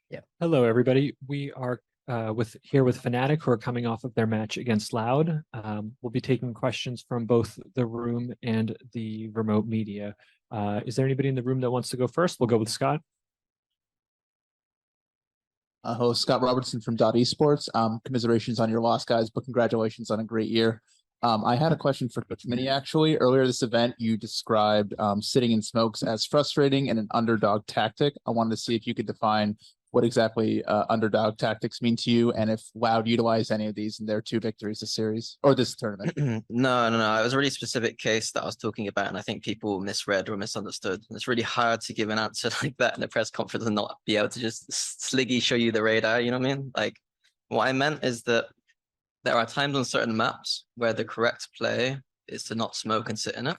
Yeah. Hello, everybody. We are here with Fnatic, who are coming off of their match against Loud. We'll be taking questions from both the room and the remote media. Is there anybody in the room that wants to go first? We'll go with Scott. Host Scott Robertson from Esports. Commiserations on your loss, guys, but congratulations on a great year. I had a question for Coach Mini, actually. Earlier this event, you described sitting in smokes as frustrating and an underdog tactic. I wanted to see if you could define what exactly underdog tactics mean to you, and if Loud utilized any of these in their 2 victories this series or this tournament. No. It was a really specific case that I was talking about, and I think people misread or misunderstood. It's really hard to give an answer like that in a press conference and not be able to just sliggy show you the radar. You know what I mean? Like, what I meant is that there are times on certain maps where the correct play is to not smoke and sit in it.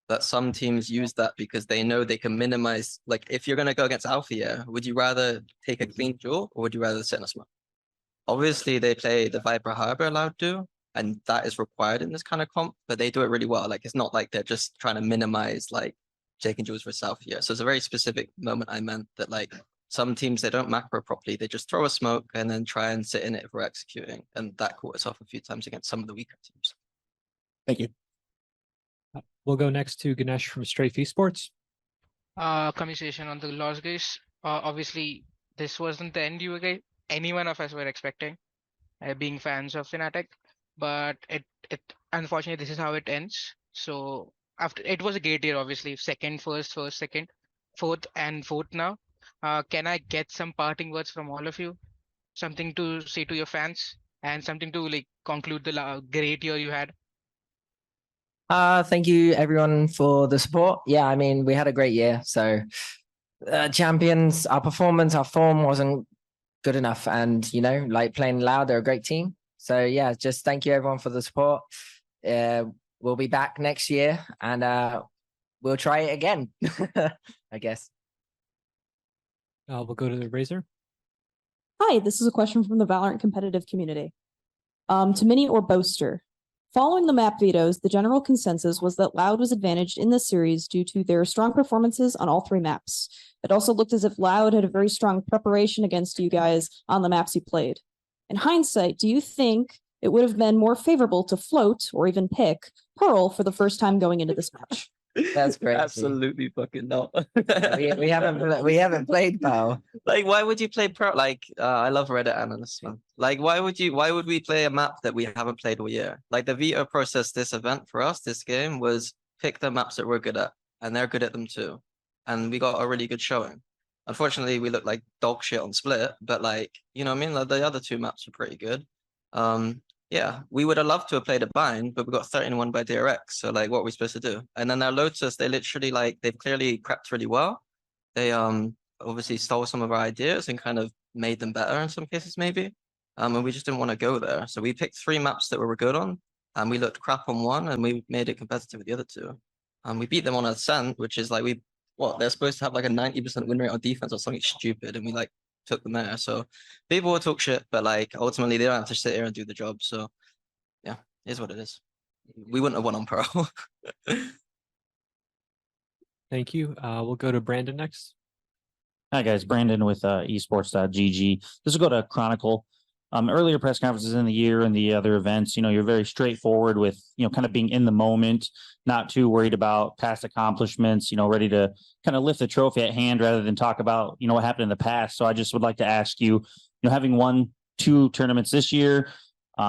That some teams use that because they know they can minimize, like if you're going to go against Alpha, would you rather take a clean duel or would you rather sit in a smoke? Obviously, they play the Viper Harbor Loud do, and that is required in this kind of comp, but they do it really well. Like, it's not like they're just trying to minimize like taking duels for Alpha. So it's a very specific moment I meant that like some teams, they don't macro properly. They just throw a smoke and then try and sit in it if we're executing. And that caught us off a few times against some of the weaker teams. Thank you. We'll go next to Ganesh from Strafe Esports. Conversation on the loss, guys. Obviously, this wasn't the end any one of us were expecting, being fans of Fnatic, but it unfortunately this is how it ends. So after it was a great year, obviously second, first, second, fourth, and fourth now. Can I get some parting words from all of you? Something to say to your fans and something to like conclude the great year you had. Thank you everyone for the support. Yeah, I mean, we had a great year. So champions, our form wasn't good enough. And, you know, like playing Loud, they're a great team. So yeah, just thank you everyone for the support. We'll be back next year and we'll try it again, I guess. We'll go to the Razor. Hi, this is a question from the Valorant competitive community. To Mini or Boaster. Following the map vetoes, the general consensus was that Loud was advantaged in this series due to their strong performances on all 3 maps. It also looked as if Loud had a very strong preparation against you guys on the maps you played. In hindsight, do you think it would have been more favorable to float or even pick Pearl for the first time going into this match? That's great. Absolutely fucking not. we haven't played Pearl. Like, why would you play Pearl? Like, I love Reddit analysts, man. Like, why would we play a map that we haven't played all year? Like, the veto process this event for us, this game, was pick the maps that we're good at, and they're good at them too. And we got a really good showing. Unfortunately, we looked like dog shit on Split, but like, you know what I mean? Like, the other 2 maps were pretty good. Yeah, we would have loved to have played a bind, but we got 13-1 by DRX. So like, what are we supposed to do? And then our Lotus, they literally like, they've clearly prepped really well. They obviously stole some of our ideas and kind of made them better in some cases maybe. And we just didn't want to go there. So we picked 3 maps that we were good on, and we looked crap on one, and we made it competitive with the other 2. We beat them on Ascent, which is like they're supposed to have like a 90% win rate on defense or something stupid, and we like took them there. So people will talk shit, but like ultimately they don't have to sit here and do the job. So yeah, it is what it is. We wouldn't have won on Pearl. Thank you. We'll go to Brandon next. Hi guys, Brandon with esports.gg. This will go to Chronicle. Earlier press conferences in the year and the other events, you know, you're very straightforward with, you know, kind of being in the moment, not too worried about past accomplishments, you know, ready to kind of lift the trophy at hand rather than talk about, you know, what happened in the past. So I just would like to ask you, you know, having won 2 tournaments this year,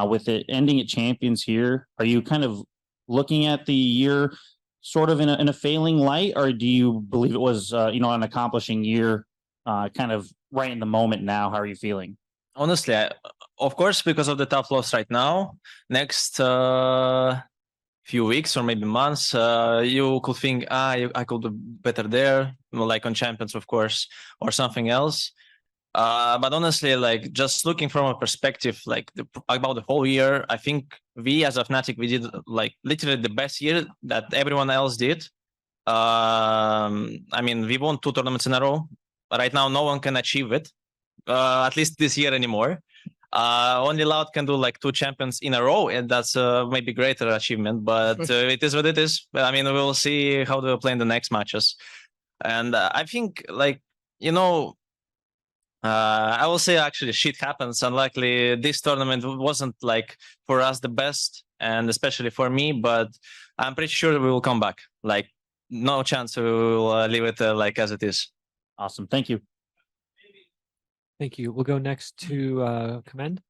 with it ending at champions here, are you kind of looking at the year sort of in a failing light, or do you believe it was, you know, an accomplishing year, kind of right in the moment now? How are you feeling? Honestly, of course, because of the tough loss right now, next few weeks or maybe months, you could think, I could do better there, like on champions, of course, or something else. But honestly, like just looking from a perspective, like about the whole year, I think we as a Fnatic, we did like literally the best year that everyone else did. I mean, we won 2 tournaments in a row. Right now, no one can achieve it. At least this year anymore. Only Loud can do like 2 champions in a row, and that's maybe greater achievement, but it is what it is. I mean, we'll see how they'll play in the next matches. And I think, like, you know, I will say actually shit happens. Unluckily, this tournament wasn't like for us the best, and especially for me. But I'm pretty sure we will come back. Like no chance we will leave it like as it is. Awesome. Thank you. Thank you. We'll go next to Commend.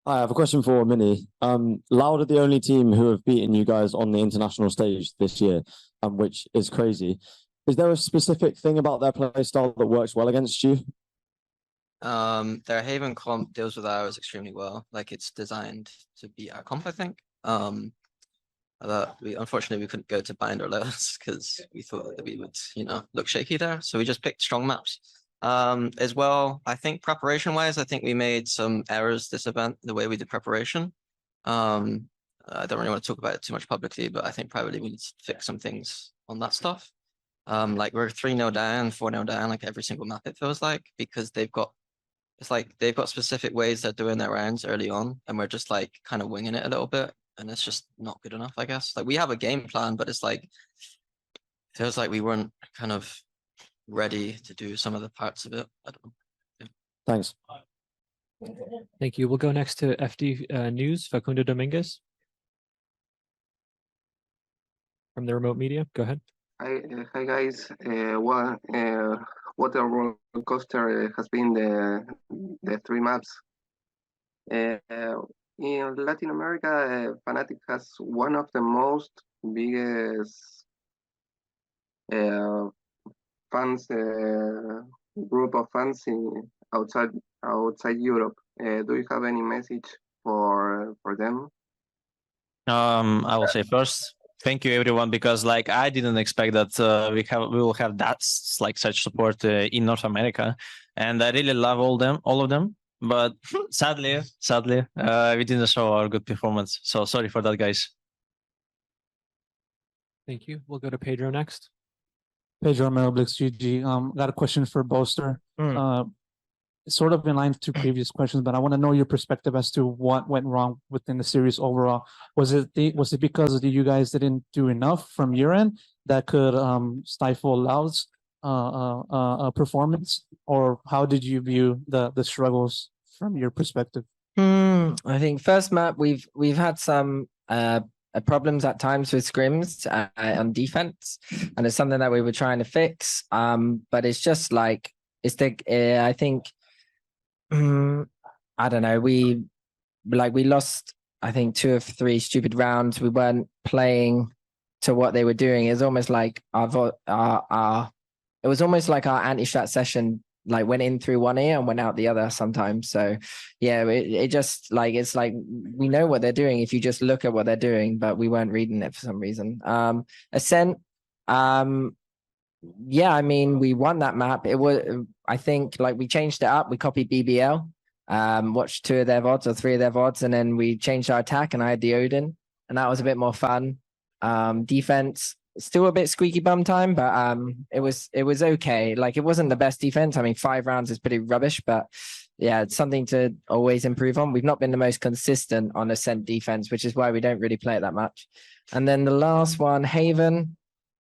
I have a question for Mini. Loud are the only team who have beaten you guys on the international stage this year, which is crazy. Is there a specific thing about their play style that works well against you? Their Haven comp deals with ours extremely well. Like it's designed to beat our comp, I think. That we unfortunately we couldn't go to bind or less because we thought that we would, look shaky there. So we just picked strong maps. As well, I think preparation wise, I think we made some errors this event, the way we did preparation. I don't really want to talk about it too much publicly, but I think privately we need to fix some things on that stuff. Like we're 3-0 down, 4-0 down, like every single map it feels like, because they've got specific ways they're doing their rounds early on, and we're just like kind of winging it a little bit, and it's just not good enough, I guess. Like we have a game plan, but it's like feels like we weren't kind of ready to do some of the parts of it. I don't know. Yeah. Thanks. Thank you. We'll go next to FD News, Facundo Dominguez from the remote media. Go ahead. Hi guys. What a roller coaster has been the 3 maps. In Latin America, Fnatic has one of the most biggest fans group of fans outside Europe. Do you have any message for them? I will say first, thank you everyone, because like I didn't expect that we will have that like such support in North America, and I really love all of them. But sadly, we didn't show our good performance. So sorry for that, guys. Thank you. We'll go to Pedro next. Pedro Meroblix, GG. Got a question for Boaster. Sort of in line to previous questions, but I want to know your perspective as to what went wrong within the series overall. Was it because you guys didn't do enough from your end that could stifle Loud's performance, or how did you view the struggles from your perspective? I think first map we've had some problems at times with scrims on defense, and it's something that we were trying to fix. But it's just like I think I don't know. We lost I think 2 of 3 stupid rounds. We weren't playing to what they were doing. It's almost like our anti-strat session like went in through one ear and went out the other sometimes. So yeah, it just like it's like we know what they're doing if you just look at what they're doing, but we weren't reading it for some reason. Ascent, yeah, I mean we won that map. It was, I think, like we changed it up. We copied BBL, watched 2 of their VODs or 3 of their VODs, and then we changed our attack, and I had the Odin, and that was a bit more fun. Defense, still a bit squeaky bum time, but it was okay. Like it wasn't the best defense. I mean, 5 rounds is pretty rubbish, but yeah, it's something to always improve on. We've not been the most consistent on Ascent defense, which is why we don't really play it that much. And then the last one, Haven,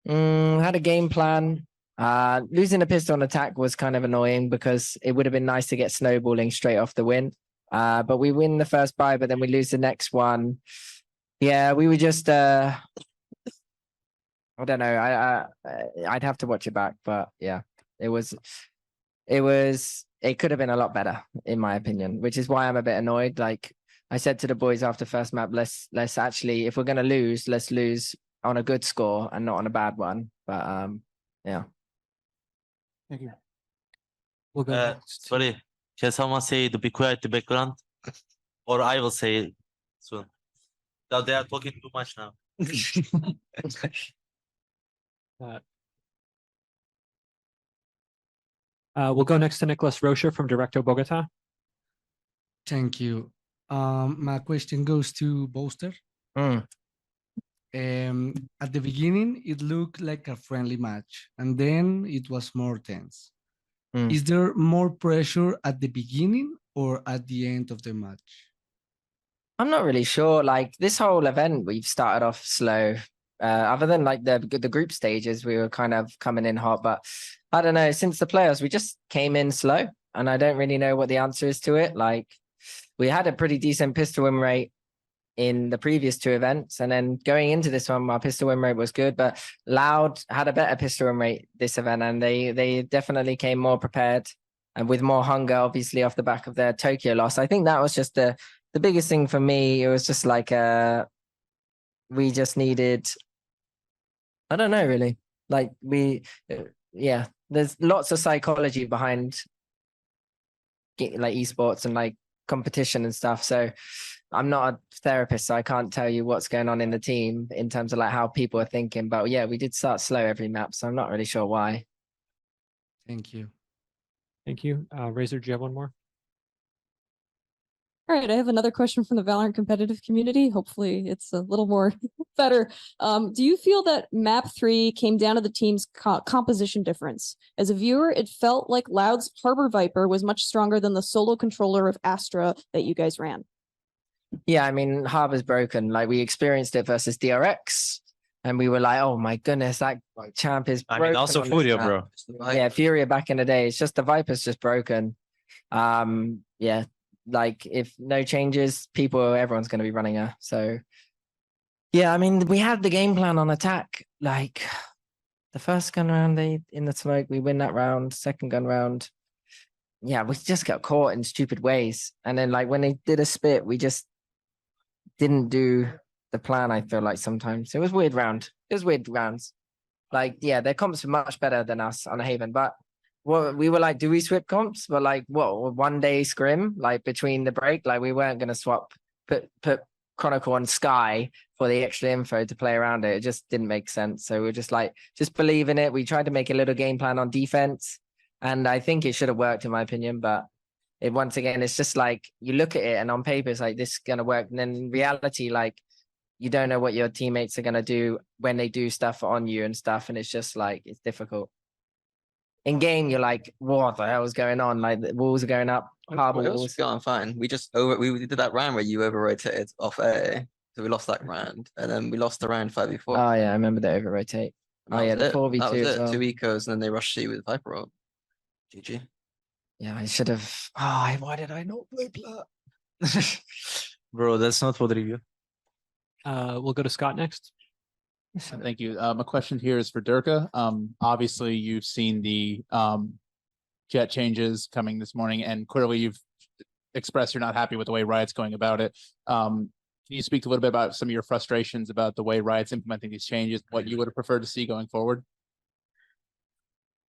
had a game plan. Losing a pistol on attack was kind of annoying because it would have been nice to get snowballing straight off the win. But we win the first buy, but then we lose the next one. Yeah, we were just I don't know. I'd have to watch it back, but yeah, it could have been a lot better in my opinion, which is why I'm a bit annoyed. Like I said to the boys after first map, let's actually, if we're gonna lose, let's lose on a good score and not on a bad one. But yeah. Thank you. We'll go next. Sorry, can someone say to be quiet in the background? Or I will say it soon. Now they are talking too much now. We'll go next to Nicholas Rocher from Directo Bogota. Thank you. My question goes to Boaster. At the beginning, it looked like a friendly match, and then it was more tense. Is there more pressure at the beginning or at the end of the match? I'm not really sure. Like this whole event, we've started off slow. Other than like the group stages, we were kind of coming in hot. But I don't know. Since the playoffs, we just came in slow. and I don't really know what the answer is to it. Like, we had a pretty decent pistol win rate in the previous two events, and then going into this one, our pistol win rate was good, but Loud had a better pistol win rate this event, and they definitely came more prepared and with more hunger, obviously off the back of their Tokyo loss. I think that was just the biggest thing for me. It was just like we just needed, I don't know really, like yeah, there's lots of psychology behind like esports and like competition and stuff. So I'm not a therapist, so I can't tell you what's going on in the team in terms of like how people are thinking. But yeah, we did start slow every map, so I'm not really sure why. Thank you. Thank you. Razor, do you have one more? All right, I have another question from the Valorant competitive community. Hopefully it's a little more better. Do you feel that map 3 came down to the team's composition difference? As a viewer, it felt like Loud's Harbor Viper was much stronger than the solo controller of Astra that you guys ran. Yeah, I mean, Harbor's broken. Like, we experienced it versus DRX, and we were like, oh my goodness, that champ is broken. I mean, also on this Furia, map. bro. Yeah, Furia back in the day. It's just the Viper's just broken. Yeah, like if no changes, everyone's going to be running her. So yeah, I mean, we had the game plan on attack. Like the first gun round, they in the smoke, we win that round. Second gun round, yeah, we just got caught in stupid ways. And then like when they did a spit, we just didn't do the plan. I feel like sometimes it was weird round. It was weird rounds. Like, yeah, their comps were much better than us on a Haven, but we were like, do we swap comps? But like, what, 1 day scrim, like between the break, like we weren't going to swap, put Chronicle on Sky for the extra info to play around it. It just didn't make sense. So we are just like, just believe in it. We tried to make a little game plan on defense, and I think it should have worked in my opinion, but once again, it's just like, you look at it and on paper, it's like, this is going to work. And then in reality, like, you don't know what your teammates are going to do when they do stuff on you and stuff. And it's just like, it's difficult. In game, you're like, what the hell is going on? Like, the walls are going up, harbor It was walls. going fine. We did that round where you over rotated off A. So we lost that round. And then we lost the round 5v4. Oh yeah, I remember the over rotate. Oh yeah, the 4v2 That was as it. well. 2 ecos, and then they rushed you with Viper ult. GG. Yeah, I should have. Oh, why did I not play plat? Bro, that's not for the review. We'll go to Scott next. Thank you. My question here is for Durka. Obviously you've seen the jet changes coming this morning, and clearly you've expressed you're not happy with the way Riot's going about it. Can you speak a little bit about some of your frustrations about the way Riot's implementing these changes, what you would have preferred to see going forward?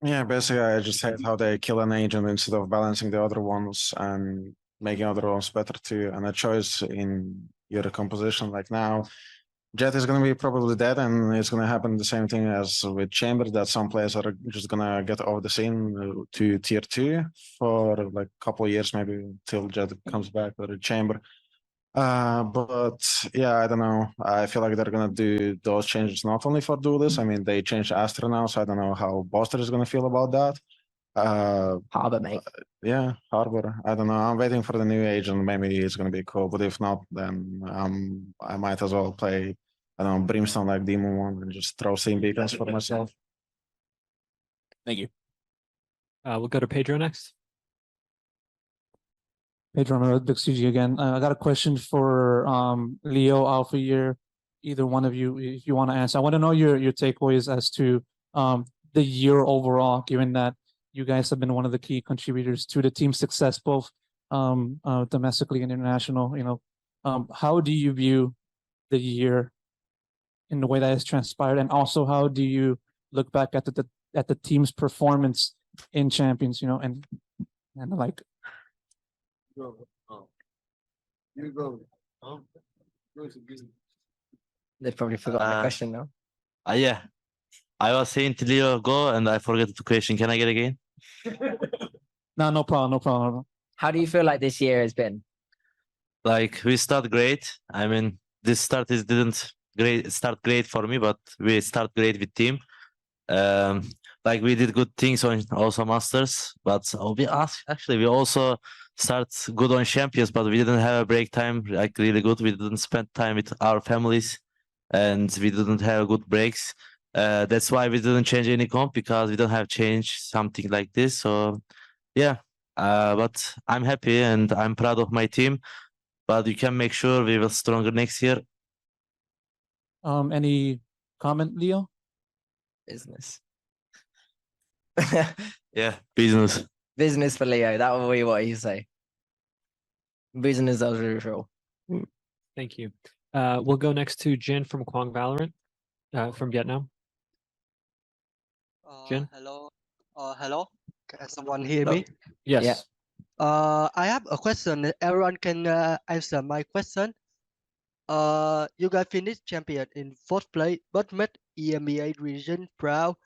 Yeah, basically, I just hate how they kill an agent instead of balancing the other ones and making other ones better too. And a choice in your composition, like now, Jet is going to be probably dead, and it's going to happen the same thing as with Chamber, that some players are just going to get off the scene to tier 2 for like a couple of years, maybe till Jet comes back or Chamber. But yeah, I don't know. I feel like they're gonna do those changes not only for duelists. I mean, they changed Astra now, so I don't know how Boaster is gonna feel about that. Harbor, mate. Yeah, Harbor. I don't know. I'm waiting for the new agent. Maybe it's gonna be cool. But if not, then I might as well play, I don't know, Brimstone like Demon One and just throw same beacons for myself. Thank you. We'll go to Pedro next. Pedro Big CG again. I got a question for Leo, Alpha Year, either one of you, if you want to answer. I want to know your takeaways as to the year overall, given that you guys have been one of the key contributors to the team's success, both domestically and international. You know, how do you view the year in the way that has transpired, and also how do you look back at the team's performance in Champions? You know, and like. They probably forgot the question now. Yeah. I was saying to Leo go and I forget the question. Can I get again? No problem. How do you feel like this year has been? Like we start great. I mean, this didn't start great for me, but we start great with team. Like we did good things on also Masters, but we also start good on Champions, but we didn't have a break time like really good. We didn't spend time with our families, and we didn't have good breaks. That's why we didn't change any comp, because we don't have change something like this. So yeah, But I'm happy and I'm proud of my team. But you can make sure we will stronger next year. Any comment, Leo? Business. Yeah, business. Business for Leo. That will be what you say. Business as usual. Thank you. We'll go next to Jin from Quang Valorant, from Vietnam. Jin? Hello. Hello. Can someone hear Hello. me? Yes. I have a question. Everyone can answer my question. You guys finished champion in fourth place, but made EMEA region proud,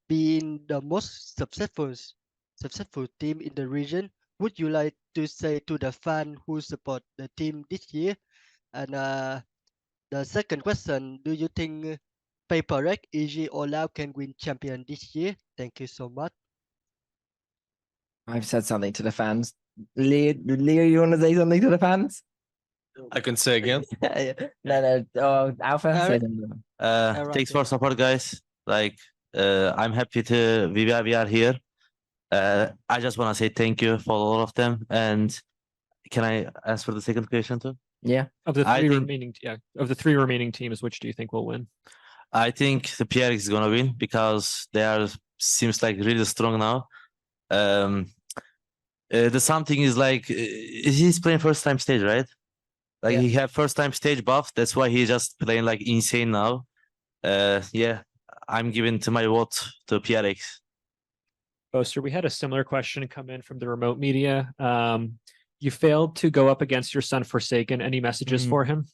being the most successful team in the region. Would you like to say to the fan who support the team this year? And the second question, do you think Paper Rec, EG, or Loud can win champion this year? Thank you so much. I've said something to the fans. Leo, you want to say something to the fans? I can say again. No. Oh, Alpha. Say something. Thanks for support, guys. Like, I'm happy to we are here. I just want to say thank you for all of them. And can I answer the second question too? Yeah. Of the I three think- remaining, of the three remaining teams, which do you think will win? I think the PRX is gonna win because they are seems like really strong now. The something is like he's playing first time stage, right? Like Yeah. he have first time stage buff. That's why he's just playing like insane now. Yeah, I'm giving to my vote to PRX. Boaster, we had a similar question come in from the remote media. You failed to go up against your son Forsaken. Any messages for him?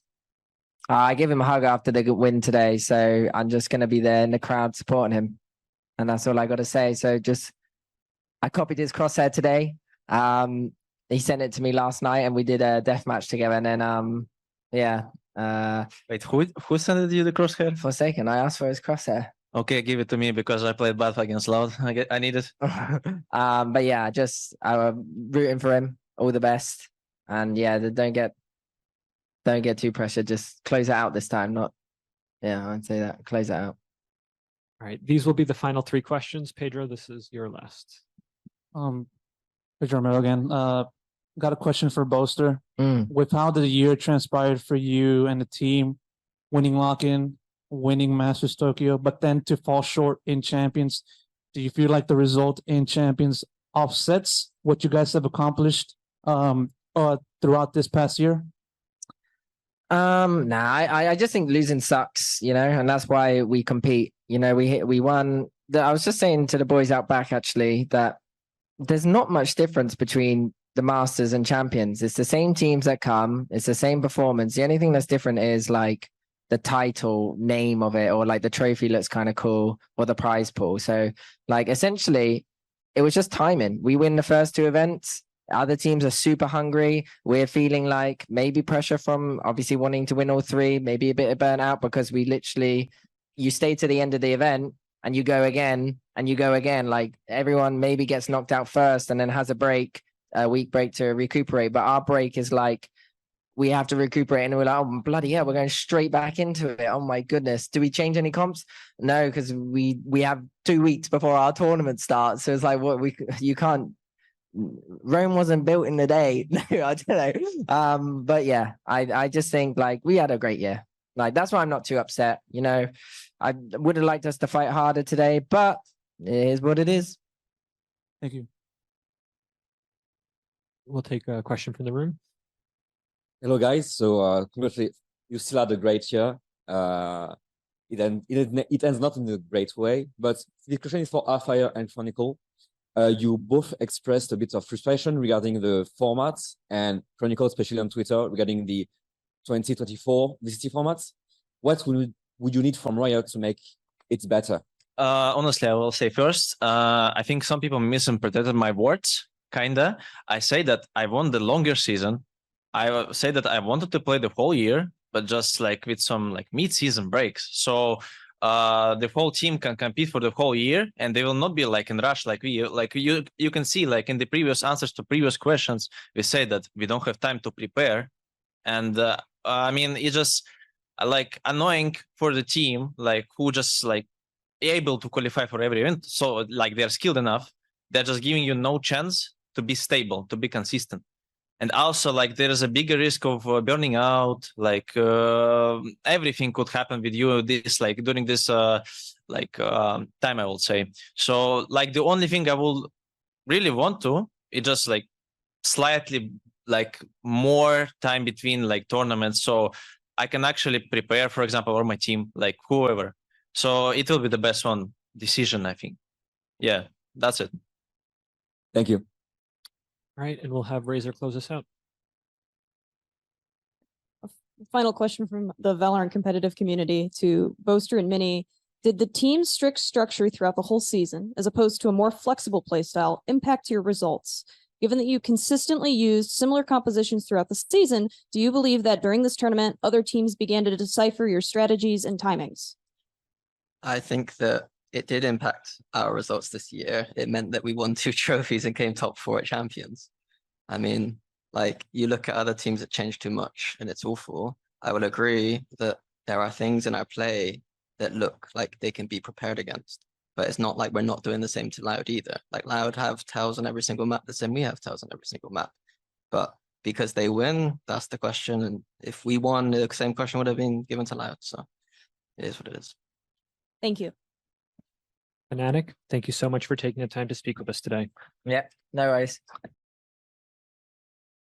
I gave him a hug after the win today, so I'm just going to be there in the crowd supporting him, and that's all I got to say. So I copied his crosshair today. He sent it to me last night, and we did a death match together. And then, Wait, who sent you the crosshair? Forsaken. I asked for his crosshair. Okay, give it to me because I played bad against Loud. I need it. But yeah, just rooting for him. All the best, and yeah, don't get too pressured. Just close it out this time. I'd say that close it out. All right, these will be the final three questions. Pedro, this is your last. Pedro Romero again. Got a question for Boaster. With how the year transpired for you and the team, winning lock-in, winning Masters Tokyo, but then to fall short in Champions, do you feel like the result in Champions offsets what you guys have accomplished throughout this past year? I just think losing sucks, and that's why we compete. We won. I was just saying to the boys out back actually that there's not much difference between the Masters and Champions. It's the same teams that come. It's the same performance. The only thing that's different is like the title name of it, or like the trophy looks kind of cool, or the prize pool. So like essentially, it was just timing. We win the first two events. Other teams are super hungry. We're feeling like maybe pressure from obviously wanting to win all three, maybe a bit of burnout because you stay to the end of the event and you go again and you go again. Like everyone maybe gets knocked out first and then has a week break to recuperate. But our break is like, we have to recuperate and we're like, oh, bloody hell, we're going straight back into it. Oh my goodness. Do we change any comps? No, because we have 2 weeks before our tournament starts. So it's like, you can't, Rome wasn't built in a day. No, I don't know. But yeah, I just think like we had a great year. Like that's why I'm not too upset. I would have liked us to fight harder today, but it is what it is. Thank you. We'll take a question from the room. Hello, guys. So, congratulations. You still had a great year. It ends not in a great way, but the question is for Fire and Chronicle. You both expressed a bit of frustration regarding the formats, and Chronicle, especially on Twitter, regarding the 2024 VCT formats. What would you need from Riot to make it better? Honestly, I will say first, I think some people misinterpreted my words, kinda. I say that I want the longer season. I say that I wanted to play the whole year, but just like with some like mid-season breaks. So the whole team can compete for the whole year, and they will not be like in rush like you can see like in the previous answers to previous questions, we say that we don't have time to prepare, and I mean it's just like annoying for the team like who just like able to qualify for every event. So like they're skilled enough, they're just giving you no chance to be stable, to be consistent. And also, like, there is a bigger risk of burning out. Like, everything could happen with you during this time, I will say. So, like, the only thing I will really want to is just like slightly like more time between like tournaments, so I can actually prepare, for example, or my team, like whoever. So it will be the best one decision, I think. Yeah, that's it. Thank you. All right, and we'll have Razor close us out. Final question from the Valorant competitive community to Boaster and Mini. Did the team's strict structure throughout the whole season, as opposed to a more flexible playstyle, impact your results? Given that you consistently used similar compositions throughout the season, do you believe that during this tournament, other teams began to decipher your strategies and timings? I think that it did impact our results this year. It meant that we won 2 trophies and came top 4 at Champions. I mean, like, you look at other teams that change too much and it's awful. I will agree that there are things in our play that look like they can be prepared against, but it's not like we're not doing the same to Loud either. Like, Loud have tails on every single map, the same we have tails on every single map. But because they win, that's the question. And if we won, the same question would have been given to Loud. So it is what it is. Thank you. Fnatic, thank you so much for taking the time to speak with us today. Yeah, no worries.